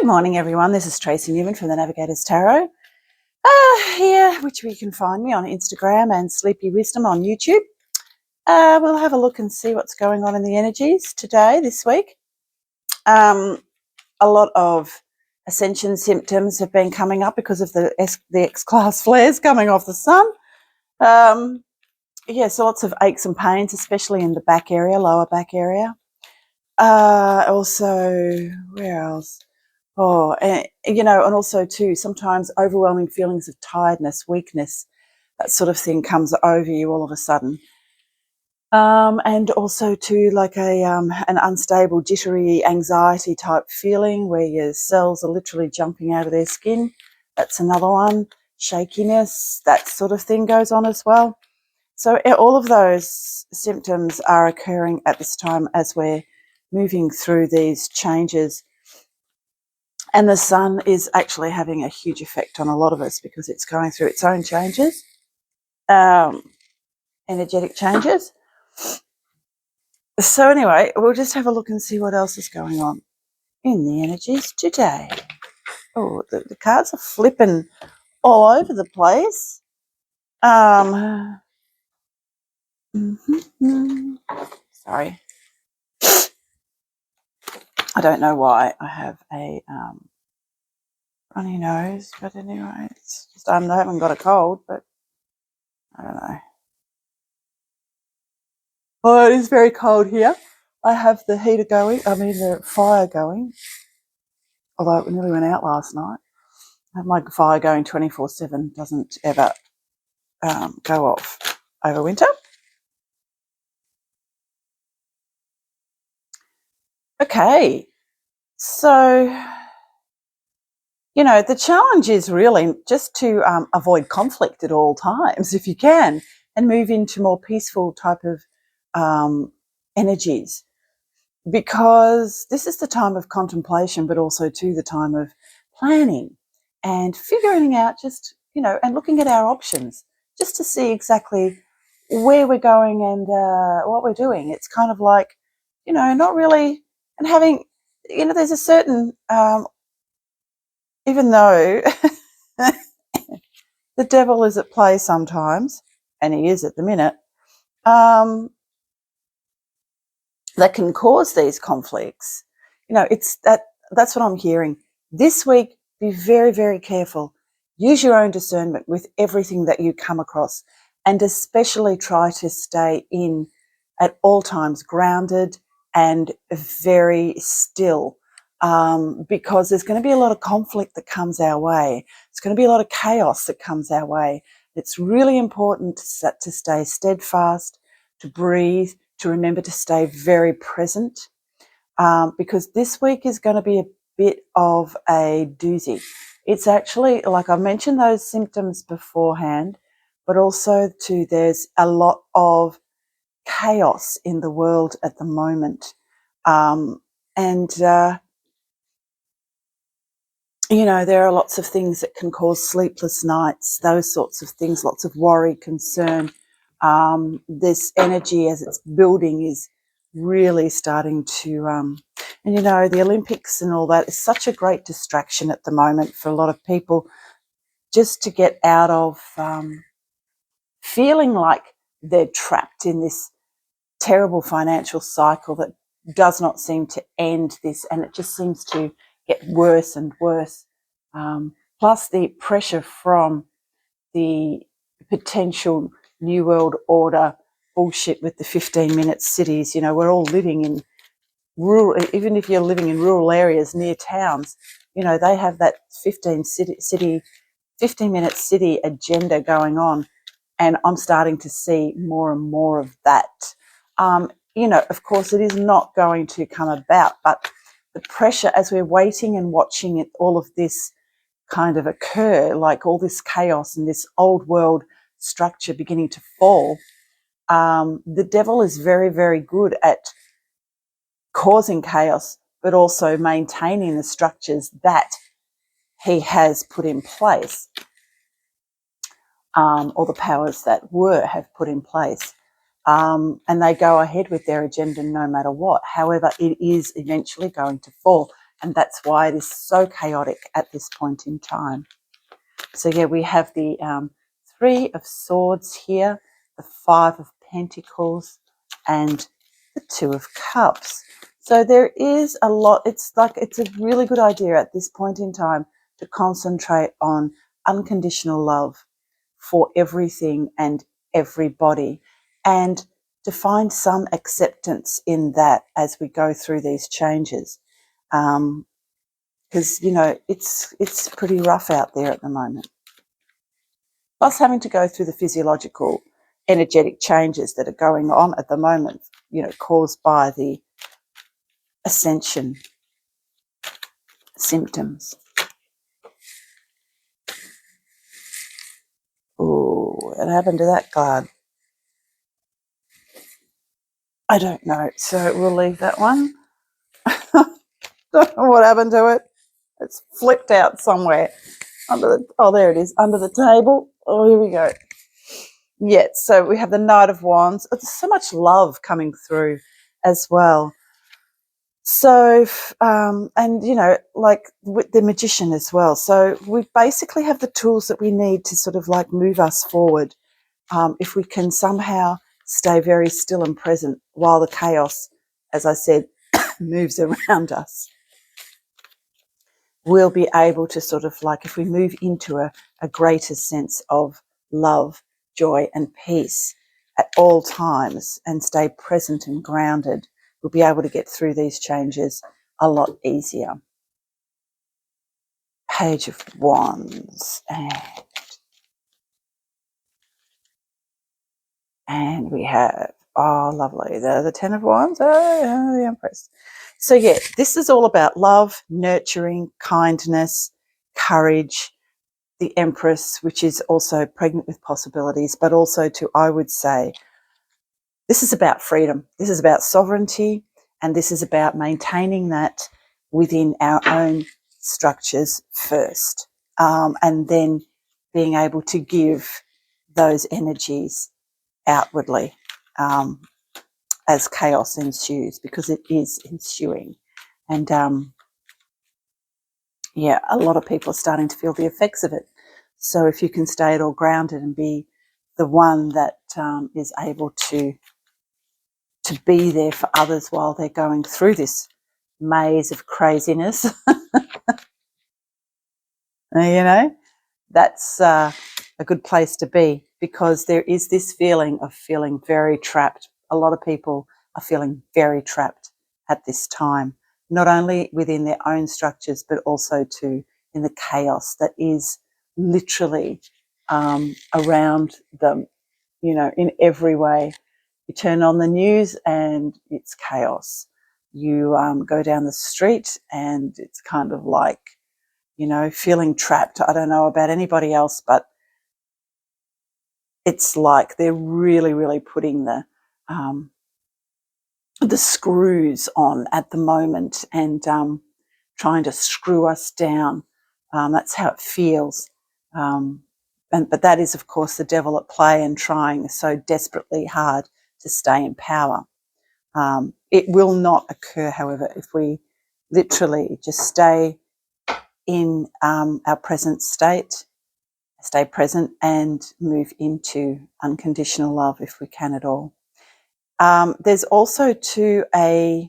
Good morning, everyone. This is Tracy Newman from the Navigator's Tarot. Here, which you can find me on Instagram and Sleepy Wisdom on YouTube. We'll have a look and see what's going on in the energies today, this week. A lot of Ascension symptoms have been coming up because of the X-class flares coming off the sun. So lots of aches and pains, especially in the back area, lower back area. Also, where else? And also too, sometimes overwhelming feelings of tiredness, weakness, that sort of thing comes over you all of a sudden. And also too, like an unstable, jittery, anxiety type feeling where your cells are literally jumping out of their skin. That's another one. Shakiness, that sort of thing goes on as well. So all of those symptoms are occurring at this time as we're moving through these changes. And the sun is actually having a huge effect on a lot of us because it's going through its own changes, energetic changes. So anyway, we'll just have a look and see what else is going on in the energies today. Oh, the cards are flipping all over the place. Sorry. I don't know why I have a runny nose, but anyway, it's just I haven't got a cold, but I don't know. Oh, it is very cold here. I have the heater going, the fire going, although it nearly went out last night. I have my fire going 24/7, doesn't ever go off over winter. Okay, so, the challenge is really just to avoid conflict at all times if you can and move into more peaceful type of energies, because this is the time of contemplation, but also too the time of planning and figuring out just, and looking at our options just to see exactly where we're going and what we're doing. It's kind of like, not really, and having, there's a certain, even though the devil is at play sometimes, and he is at the minute, that can cause these conflicts. It's that's what I'm hearing. This week, be very, very careful. Use your own discernment with everything that you come across, and especially try to stay in at all times grounded and very still, because there's going to be a lot of conflict that comes our way. It's going to be a lot of chaos that comes our way. It's really important to stay steadfast, to breathe, to remember to stay very present, because this week is going to be a bit of a doozy. It's actually, like I mentioned those symptoms beforehand, but also too there's a lot of chaos in the world at the moment. There are lots of things that can cause sleepless nights, those sorts of things, lots of worry, concern. This energy as it's building is really starting to, the Olympics and all that is such a great distraction at the moment for a lot of people, just to get out of feeling like they're trapped in this terrible financial cycle that does not seem to end this, and it just seems to get worse and worse. Plus the pressure from the potential New World Order bullshit with the 15-minute cities. We're all living in rural, even if you're living in rural areas near towns, they have that 15-minute city agenda going on. And I'm starting to see more and more of that. Of course, it is not going to come about, but the pressure as we're waiting and watching it, all of this kind of occur, like all this chaos and this old world structure beginning to fall, the devil is very, very good at causing chaos, but also maintaining the structures that he has put in place, or the powers that have put in place. And they go ahead with their agenda no matter what. However, it is eventually going to fall. And that's why it is so chaotic at this point in time. So, yeah, we have the Three of Swords here, the Five of Pentacles, and the Two of Cups. So there is a lot. It's a really good idea at this point in time to concentrate on unconditional love for everything and everybody, and to find some acceptance in that as we go through these changes. Because, it's pretty rough out there at the moment. Plus having to go through the physiological, energetic changes that are going on at the moment, caused by the Ascension symptoms. Oh, what happened to that card? I don't know, so we'll leave that one. Don't know what happened to it. It's flipped out somewhere. There it is, under the table. Oh, here we go. Yeah, so we have the Knight of Wands. There's so much love coming through as well. So, and, like with the Magician as well. So we basically have the tools that we need to sort of like move us forward. If we can somehow stay very still and present while the chaos, as I said, moves around us, we'll be able to sort of like, if we move into a greater sense of love, joy and peace at all times and stay present and grounded, we'll be able to get through these changes a lot easier. Page of Wands, and we have, lovely, the Ten of Wands, the Empress. So yeah, this is all about love, nurturing, kindness, courage, the Empress, which is also pregnant with possibilities, but also I would say, this is about freedom. This is about sovereignty, and this is about maintaining that within our own structures first, and then being able to give those energies outwardly as chaos ensues, because it is ensuing. And yeah, a lot of people are starting to feel the effects of it. So if you can stay it all grounded and be the one that is able to be there for others while they're going through this maze of craziness, that's a good place to be, because there is this feeling of feeling very trapped. A lot of people are feeling very trapped at this time, not only within their own structures, but also too in the chaos that is literally around them, in every way. You turn on the news and it's chaos. You go down the street and it's kind of like, feeling trapped. I don't know about anybody else, but it's like they're really, really putting the screws on at the moment, and trying to screw us down. That's how it feels. But that is, of course, the devil at play and trying so desperately hard to stay in power. It will not occur, however, if we literally just stay in our present state, stay present, and move into unconditional love if we can at all. There's also too a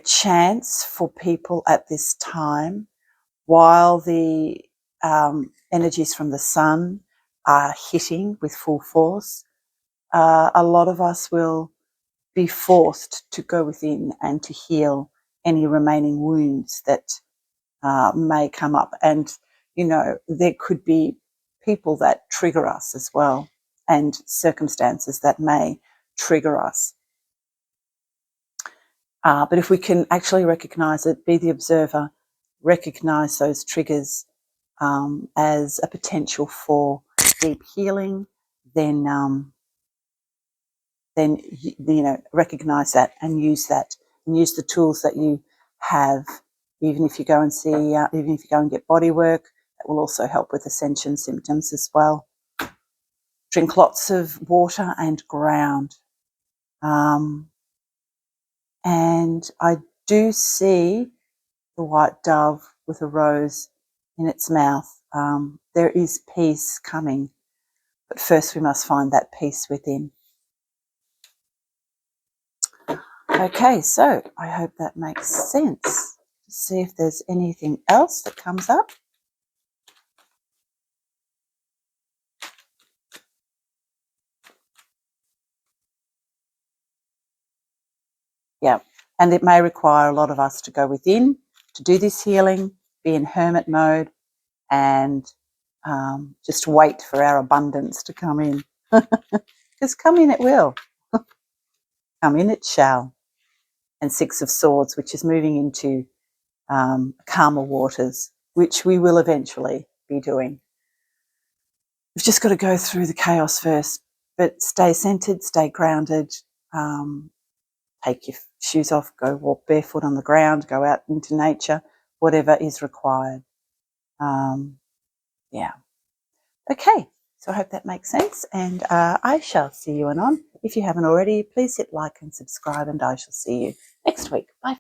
chance for people at this time, while the energies from the sun are hitting with full force, a lot of us will be forced to go within and to heal any remaining wounds that may come up. And, there could be people that trigger us as well, and circumstances that may trigger us. But if we can actually recognise it, be the observer, recognise those triggers as a potential for deep healing, then recognise that and use the tools that you have. Even if you go and get body work, that will also help with Ascension symptoms as well. Drink lots of water and ground. And I do see the white dove with a rose in its mouth. There is peace coming, but first we must find that peace within. Okay, so I hope that makes sense. See if there's anything else that comes up. Yeah, and it may require a lot of us to go within to do this healing, be in hermit mode, and just wait for our abundance to come in. Because come in it will. Come in it shall. And Six of Swords, which is moving into calmer waters, which we will eventually be doing. We've just got to go through the chaos first, but stay centered, stay grounded, take your shoes off, go walk barefoot on the ground, go out into nature, whatever is required. Yeah. Okay, so I hope that makes sense, and I shall see you anon. If you haven't already, please hit like and subscribe, and I shall see you next week. Bye.